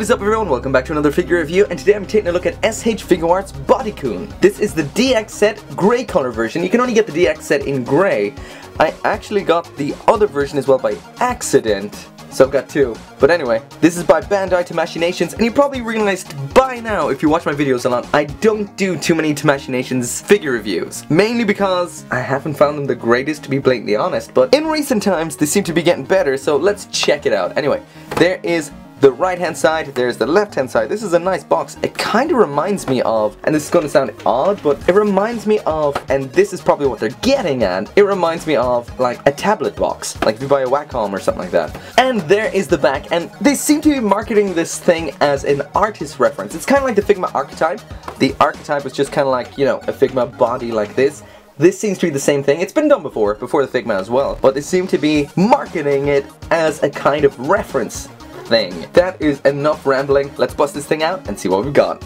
What is up everyone, welcome back to another figure review, and today I'm taking a look at Sh Figuarts Body Kun. This is the DX set grey color version. You can only get the DX set in grey. I actually got the other version as well by accident, so I've got two. But anyway, this is by Bandai to Machinations, and you probably realized by now, if you watch my videos a lot, I don't do too many to Machinations figure reviews. Mainly because I haven't found them the greatest, to be blatantly honest, but in recent times they seem to be getting better, so let's check it out. Anyway, there is the right hand side, there's the left hand side. This is a nice box. It kind of reminds me of, and this is going to sound odd, but it reminds me of, and this is probably what they're getting at, it reminds me of like a tablet box, like if you buy a Wacom or something like that. And there is the back, and they seem to be marketing this thing as an artist reference. It's kind of like the Figma archetype. The archetype was just kind of like, you know, a Figma body like this. This seems to be the same thing. It's been done before the Figma as well, but they seem to be marketing it as a kind of reference thing. That is enough rambling. Let's bust this thing out and see what we've got.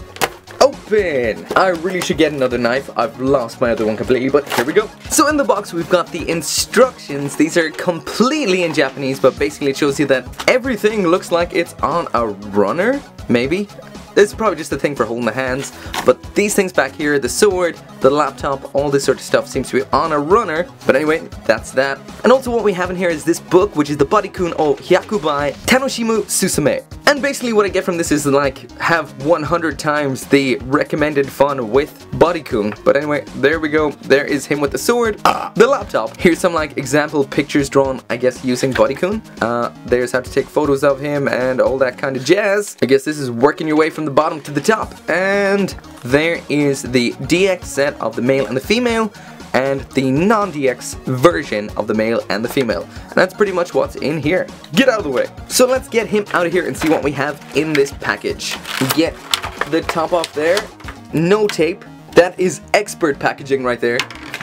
Open! I really should get another knife. I've lost my other one completely, but here we go. So in the box we've got the instructions. These are completely in Japanese, but basically it shows you that everything looks like it's on a runner, maybe? This is probably just a thing for holding the hands, but these things back here, the sword, the laptop, all this sort of stuff seems to be on a runner. But anyway, that's that. And also what we have in here is this book, which is the Body Kun o Hyakubai Tanoshimu Susume. And basically what I get from this is like, have 100 times the recommended fun with Body Kun. But anyway, there we go. There is him with the sword. The laptop. Here's some like example pictures drawn, I guess, using Body Kun. There's how to take photos of him and all that kind of jazz. I guess this is working your way from the bottom to the top. And there is the DX set of the male and the female, and the non-DX version of the male and the female. And that's pretty much what's in here. Get out of the way. So let's get him out of here and see what we have in this package. Get the top off there. No tape. That is expert packaging right there.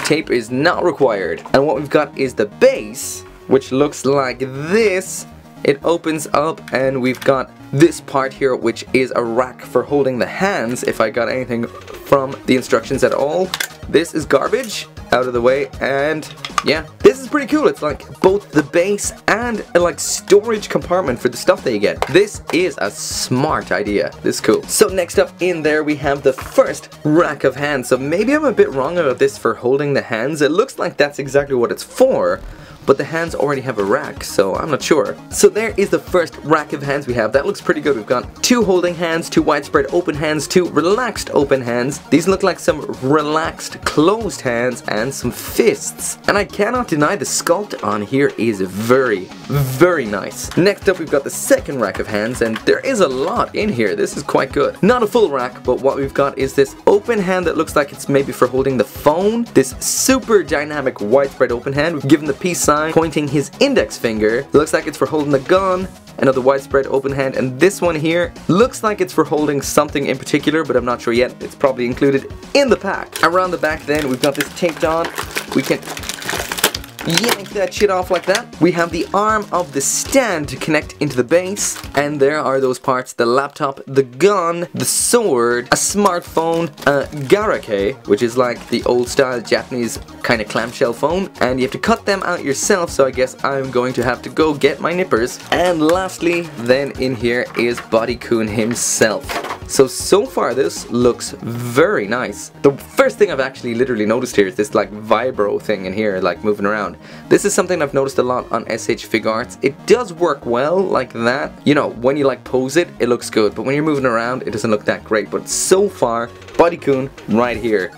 Tape is not required. And what we've got is the base, which looks like this. It opens up and we've got this part here, which is a rack for holding the hands, if I got anything from the instructions at all. This is garbage, out of the way, and yeah, this is pretty cool. It's like both the base and a like storage compartment for the stuff that you get. This is a smart idea. This is cool. So next up in there we have the first rack of hands. So maybe I'm a bit wrong about this for holding the hands. It looks like that's exactly what it's for, but the hands already have a rack, so I'm not sure. So there is the first rack of hands we have. That looks pretty good. We've got two holding hands, two widespread open hands, two relaxed open hands. These look like some relaxed closed hands and some fists. And I cannot deny the sculpt on here is very, very nice. Next up we've got the second rack of hands, and there is a lot in here. This is quite good. Not a full rack, but what we've got is this open hand that looks like it's maybe for holding the phone. This super dynamic widespread open hand. We've given the peace sign pointing his index finger. It looks like it's for holding the gun. Another widespread open hand, and this one here looks like it's for holding something in particular, but I'm not sure yet. It's probably included in the pack. Around the back then we've got this taped on. We can yank that shit off like that. We have the arm of the stand to connect into the base, and there are those parts: the laptop, the gun, the sword, a smartphone, a garake, which is like the old style Japanese kind of clamshell phone, and you have to cut them out yourself, so I guess I'm going to have to go get my nippers. And lastly then in here is Body Kun himself. So far this looks very nice. The first thing I've actually literally noticed here is this like vibro thing in here, like moving around. This is something I've noticed a lot on Sh Figuarts. It does work well like that. You know, when you like pose it, it looks good, but when you're moving around, it doesn't look that great. But so far, Body Kun right here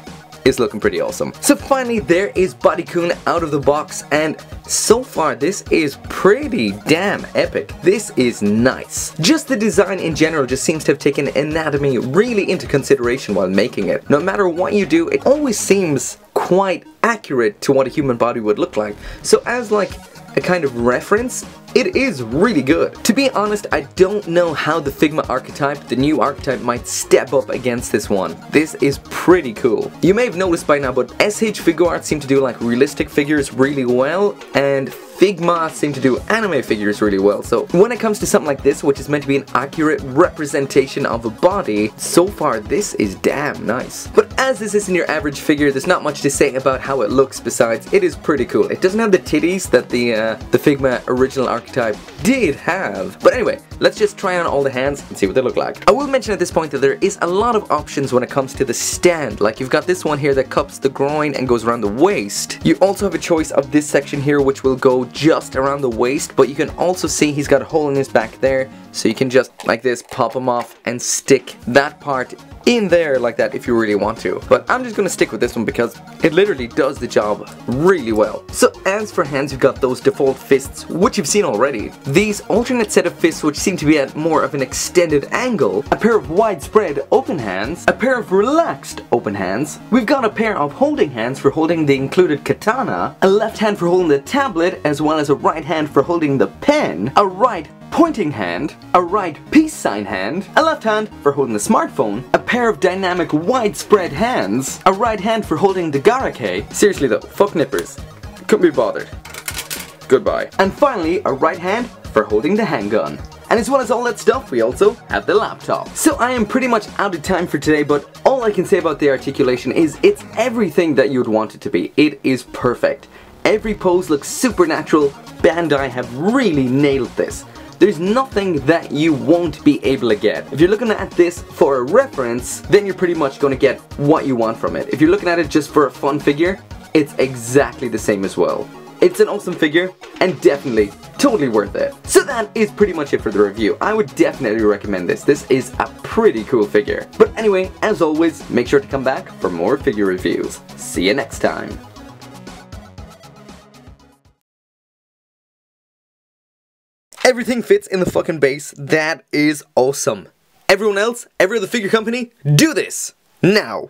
is looking pretty awesome. So finally there is Body Kun out of the box, and so far this is pretty damn epic. This is nice. Just the design in general just seems to have taken anatomy really into consideration while making it. No matter what you do, it always seems quite accurate to what a human body would look like. So as like a kind of reference, it is really good. To be honest, I don't know how the Figma archetype, the new archetype, might step up against this one. This is pretty cool. You may have noticed by now, but Sh Figuarts seem to do like realistic figures really well, and Figma seem to do anime figures really well. So when it comes to something like this, which is meant to be an accurate representation of a body, so far this is damn nice. But as this isn't your average figure, there's not much to say about how it looks besides it is pretty cool. It doesn't have the titties that the Figma original archetype did have. But anyway, let's just try on all the hands and see what they look like. I will mention at this point that there is a lot of options when it comes to the stand. Like you've got this one here that cups the groin and goes around the waist. You also have a choice of this section here which will go just around the waist, but you can also see he's got a hole in his back there, so you can just like this pop him off and stick that part in there like that if you really want to. But I'm just gonna stick with this one because it literally does the job really well. So as for hands, you've got those default fists, which you've seen already. These alternate set of fists which seem to be at more of an extended angle, a pair of widespread open hands, a pair of relaxed open hands. We've got a pair of holding hands for holding the included katana, a left hand for holding the tablet, as well as a right hand for holding the pen, a right pointing hand, a right peace sign hand, a left hand for holding the smartphone, a pair of dynamic widespread hands, a right hand for holding the garake. Seriously though, fuck nippers. Couldn't be bothered. Goodbye. And finally, a right hand for holding the handgun. And as well as all that stuff, we also have the laptop. So I am pretty much out of time for today, but all I can say about the articulation is it's everything that you'd want it to be. It is perfect. Every pose looks supernatural. Bandai have really nailed this. There's nothing that you won't be able to get. If you're looking at this for a reference, then you're pretty much going to get what you want from it. If you're looking at it just for a fun figure, it's exactly the same as well. It's an awesome figure, and definitely, totally worth it. So that is pretty much it for the review. I would definitely recommend this. This is a pretty cool figure. But anyway, as always, make sure to come back for more figure reviews. See you next time. Everything fits in the fucking base. That is awesome. Everyone else, every other figure company, do this! Now!